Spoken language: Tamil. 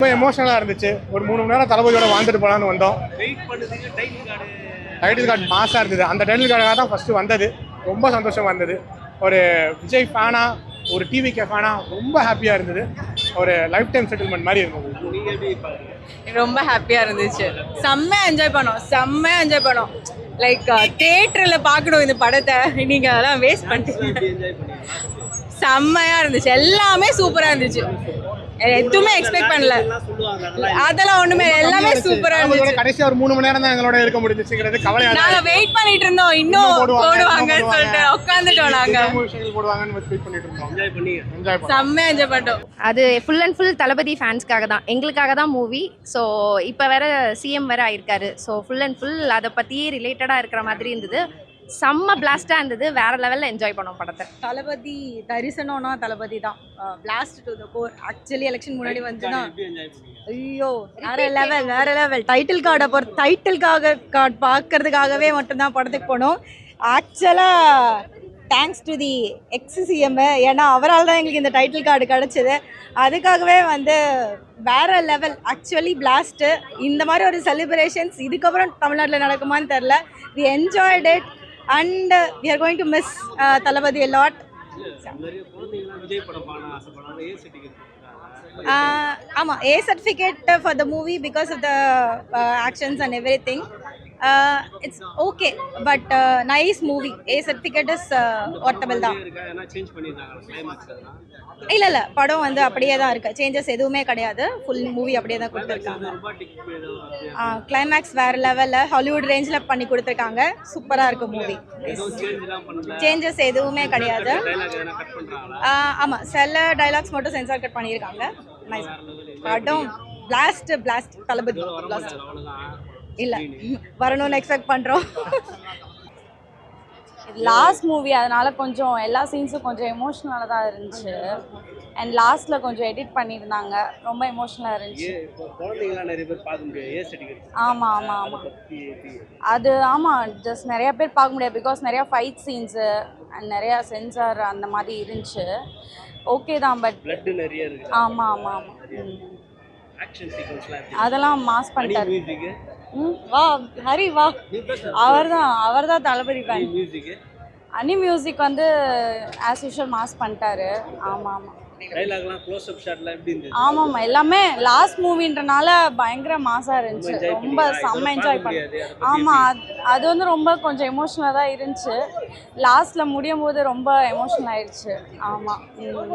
ரொம்ப எமோஷனலாக இருந்துச்சு. ஒரு 3 மணி நேரம் தளபதியோட வாழ்ந்துட்டு போகலான்னு வந்தோம். டைட்டில் கார்டு மாசாக இருந்தது. அந்த டைட்டில் கார்டாக தான் ஃபஸ்ட்டு வந்தது. ரொம்ப சந்தோஷமாக இருந்தது. ஒரு விஜய் ஃபேனா, ஒரு டிவிகே ஃபேனா ரொம்ப ஹாப்பியாக இருந்தது. ஒரு லைஃப் டைம் செட்டில்மெண்ட் மாதிரி இருந்தது. ரொம்ப ஹாப்பியாக இருந்துச்சு. செம்மையாக என்ஜாய் பண்ணோம். லைக் தியேட்டரில் பார்க்கணும் இந்த படத்தை. நீங்கள் அதெல்லாம் வேஸ்ட் பண்ணிட்டு செம்மையாக இருந்துச்சு. எல்லாமே சூப்பராக இருந்துச்சு. எதுவுமே எக்ஸ்பெக்ட் பண்ணல. அதெல்லாம் ஒண்ணுமே எல்லாமே சூப்பரா இருந்துச்சு. கடைசி ஒரு 3 மணி நேரம் தான் எங்களோட இருக்க முடிஞ்சுங்கிறது கவலையா. நாங்க வெயிட் பண்ணிட்டு இருந்தோம். இன்னும் போடுவாங்கன்னு சொல்லிட்டு உட்கார்ந்துட்டோம். நாங்க போடுவாங்கன்னு வெயிட் பண்ணிட்டு இருந்தோம். செம்மையா என்ஜாய் பண்ணிட்டோம். அது ஃபுல் அண்ட் ஃபுல் தளபதி ஃபேன்ஸ்க்காக தான், எங்களுக்காக தான் மூவி. ஸோ இப்போ வேற சிஎம் வேற ஆயிருக்காரு. ஸோ ஃபுல் அண்ட் ஃபுல் அதை பற்றியே ரிலேட்டடாக இருக்கிற மாதிரி இருந்தது. செம்ம பிளாஸ்டாக இருந்தது. வேற லெவலில் என்ஜாய் பண்ணோம் படத்தை. தளபதி தரிசனம்னா தளபதி தான். Blast to the core. Actually election முன்னாடி வந்துன்னா ஐயோ வேற லெவல். டைட்டில் கார்டு பார்க்கறதுக்காகவே மட்டும்தான் படத்துக்கு போனோம். ஆக்சுவலாக தேங்க்ஸ் டு தி எக்ஸ்-சிஎம். ஏன்னா அவரால் தான் எங்களுக்கு இந்த டைட்டில் கார்டு கிடச்சிது. அதுக்காகவே வந்து வேற லெவல். ஆக்சுவலி பிளாஸ்ட்டு இந்த மாதிரி ஒரு செலிப்ரேஷன்ஸ் இதுக்கப்புறம் தமிழ்நாட்டில் நடக்குமான்னு தெரில. We enjoyed it and we are going to miss Thalapathy a lot. A certificate for the movie because of the actions and everything. It's okay, but nice movie. A certificate is worthable தான். இல்ல படம் வந்து அப்படியே தான் இருக்கு. சேஞ்சஸ் எதுவுமே கிடையாது. ஃபுல் மூவி அப்படியே தான் கொடுத்துருக்காங்க. கிளைமேக்ஸ் வேற லெவல்ல ஹாலிவுட் ரேஞ்சில் பண்ணி கொடுத்துருக்காங்க. சூப்பரா இருக்கு மூவி. சேஞ்சஸ் எதுவுமே கிடையாது. ஆமா, சில டைலாக்ஸ் மட்டும் சென்சார் கட் பண்ணியிருக்காங்க. நைஸ் படம். பிளாஸ்ட் தளபதி பிளாஸ்ட். இல்ல வரணும்னு எக்ஸ்பெக்ட் பண்றோம். லாஸ்ட் மூவி, அதனால கொஞ்சம் எல்லா சீன்ஸும் கொஞ்சம் எமோஷ்னலாக தான் இருந்துச்சு. அண்ட் லாஸ்ட்டில் கொஞ்சம் எடிட் பண்ணியிருந்தாங்க. ரொம்ப எமோஷ்னலாக இருந்துச்சு. ஆமாம் அது ஜஸ்ட் நிறையா பேர் பார்க்க முடியாது. பிகாஸ் நிறையா ஃபைட் சீன்ஸு அண்ட் நிறையா சென்சார் அந்த மாதிரி இருந்துச்சு. ஓகே தான், பட் ஆமாம் அதெல்லாம் மாஸ் பண்ணிட்டாரு. வா ஹரி வா. அவர் தான் தளபதி ஃபேன். அனி மியூசிக் வந்து ஆஸ் யூஷுவல் மாஸ் பண்ணிட்டாரு. ஆமாம் எல்லாமே லாஸ்ட் மூவின்றனால பயங்கர மாஸாக இருந்துச்சு. ரொம்ப செம்ம என்ஜாய் பண்ணி. ஆமாம், அது வந்து ரொம்ப கொஞ்சம் எமோஷ்னலாக தான் இருந்துச்சு. லாஸ்ட்டில் முடியும் போது ரொம்ப எமோஷ்னல் ஆயிடுச்சு. ஆமாம்.